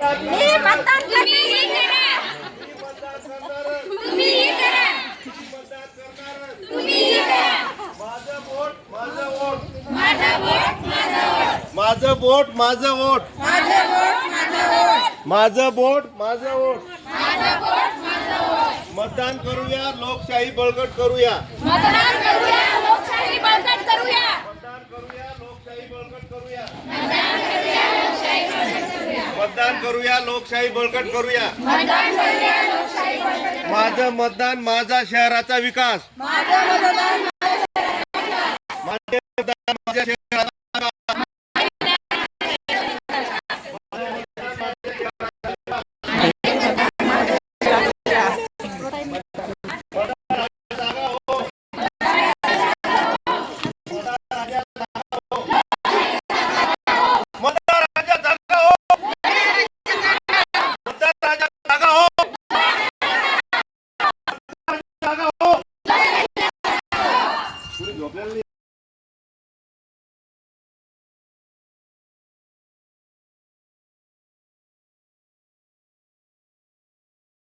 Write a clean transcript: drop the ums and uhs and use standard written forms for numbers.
मी मतदान करते. तुम्ही करा. तुम्ही करा. माझं वोट माझं वोट माझं वोट माझं वोट. माझं वोट माझं वोट माझं वोट माझं वोट. माझं वोट माझं वोट माझं वोट माझं वोट. मतदान करूया, लोकशाही बळकट करूया. मतदान करूया, लोकशाही बळकट करूया. मतदान करूया, लोकशाही बळकट करूया. मतदान करूया, लोकशाही बळकट करूया. मतदान करूया, लोकशाही बळकट करूया. मतदान करूया, लोकशाही बळकट करूया. माझं मतदान माझा शहराचा विकास. माझं मतदान माझे मतदान माझ्या शहराचा झोपलेलं